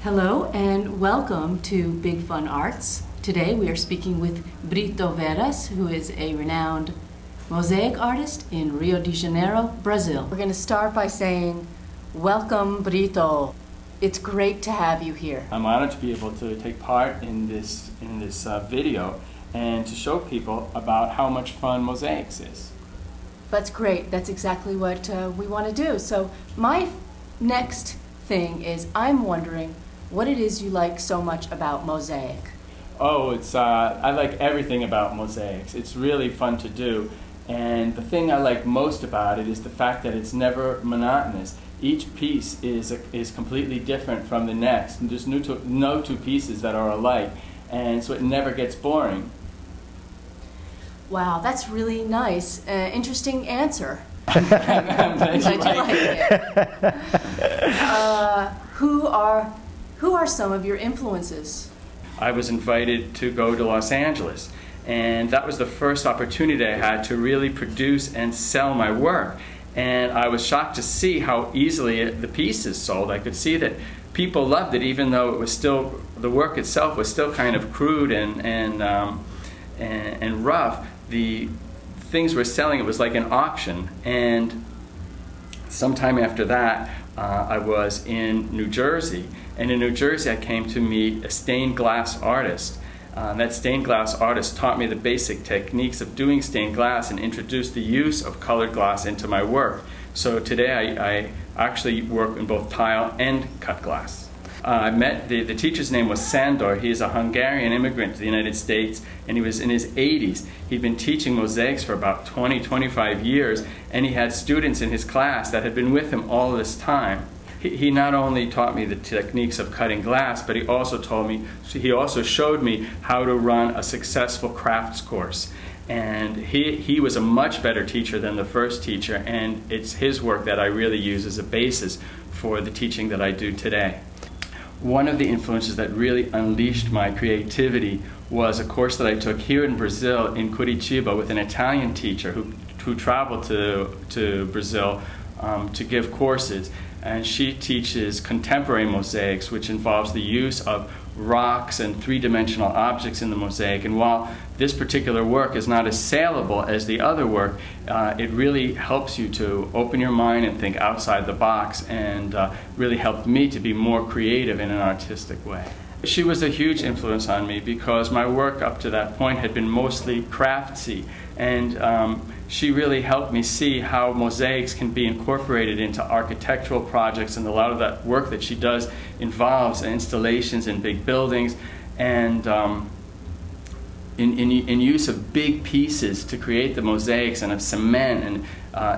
Hello and welcome to Big Fun Arts. Today we are speaking with Brito Veras, who is a renowned mosaic artist in Rio de Janeiro, Brazil. We're going to start by saying, welcome Brito. It's great to have you here. I'm honored to be able to take part in this video and to show people about how much fun mosaics is. That's great. That's exactly what we want to do. So my next thing is I'm wondering what it is you like so much about mosaic. Oh, I like everything about mosaics. It's really fun to do. And the thing I like most about it is the fact that it's never monotonous. Each piece is completely different from the next. And there's no two pieces that are alike. And so it never gets boring. Wow, that's really nice. Interesting answer. I'm glad you like it. Who are some of your influences? I was invited to go to Los Angeles, and that was the first opportunity I had to really produce and sell my work. And I was shocked to see how easily the pieces sold. I could see that people loved it, even though it was still, the work itself was still kind of crude and rough. The things were selling. It was like an auction. And sometime after that, I was in New Jersey, and in New Jersey I came to meet a stained glass artist. That stained glass artist taught me the basic techniques of doing stained glass and introduced the use of colored glass into my work. So today I actually work in both tile and cut glass. I met, the teacher's name was Sandor. He is a Hungarian immigrant to the United States, and he was in his 80s. He'd been teaching mosaics for about 25 years, and he had students in his class that had been with him all this time. He not only taught me the techniques of cutting glass, but he also showed me how to run a successful crafts course. And he was a much better teacher than the first teacher, and it's his work that I really use as a basis for the teaching that I do today. One of the influences that really unleashed my creativity was a course that I took here in Brazil, in Curitiba, with an Italian teacher who traveled to Brazil to give courses. And she teaches contemporary mosaics, which involves the use of rocks and three-dimensional objects in the mosaic. And while this particular work is not as saleable as the other work, it really helps you to open your mind and think outside the box, and really helped me to be more creative in an artistic way. She was a huge influence on me because my work up to that point had been mostly craftsy, and she really helped me see how mosaics can be incorporated into architectural projects, and a lot of that work that she does involves installations in big buildings and in use of big pieces to create the mosaics, and of cement, and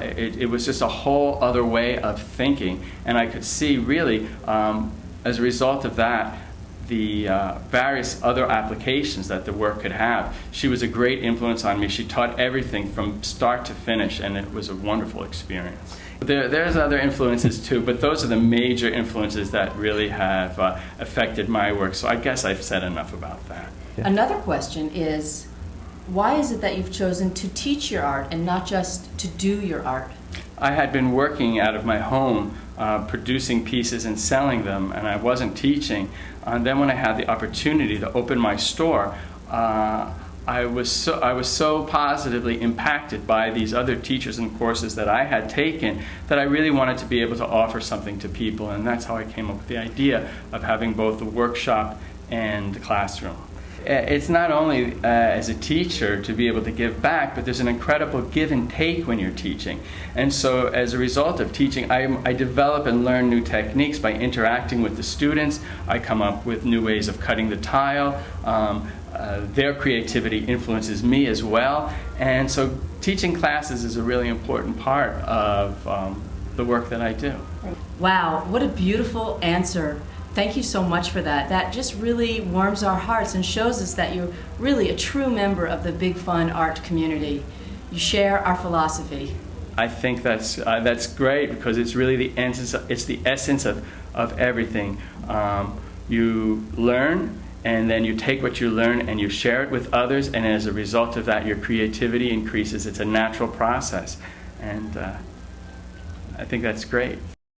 it was just a whole other way of thinking. And I could see really, as a result of that, the various other applications that the work could have. She was a great influence on me. She taught everything from start to finish, and it was a wonderful experience. There's other influences too, but those are the major influences that really have affected my work. So I guess I've said enough about that. Yeah. Another question is, why is it that you've chosen to teach your art and not just to do your art? I had been working out of my home, producing pieces and selling them, and I wasn't teaching. And then when I had the opportunity to open my store, I was so positively impacted by these other teachers and courses that I had taken that I really wanted to be able to offer something to people, and that's how I came up with the idea of having both the workshop and the classroom. It's not only as a teacher to be able to give back, but there's an incredible give and take when you're teaching. And so as a result of teaching, I develop and learn new techniques by interacting with the students. I come up with new ways of cutting the tile. Their creativity influences me as well. And so teaching classes is a really important part of the work that I do. Wow, what a beautiful answer. Thank you so much for that. That just really warms our hearts and shows us that you're really a true member of the Big Fun art community. You share our philosophy. I think that's great, because it's really the essence of everything. You learn, and then you take what you learn and you share it with others, and as a result of that, your creativity increases. It's a natural process, and I think that's great.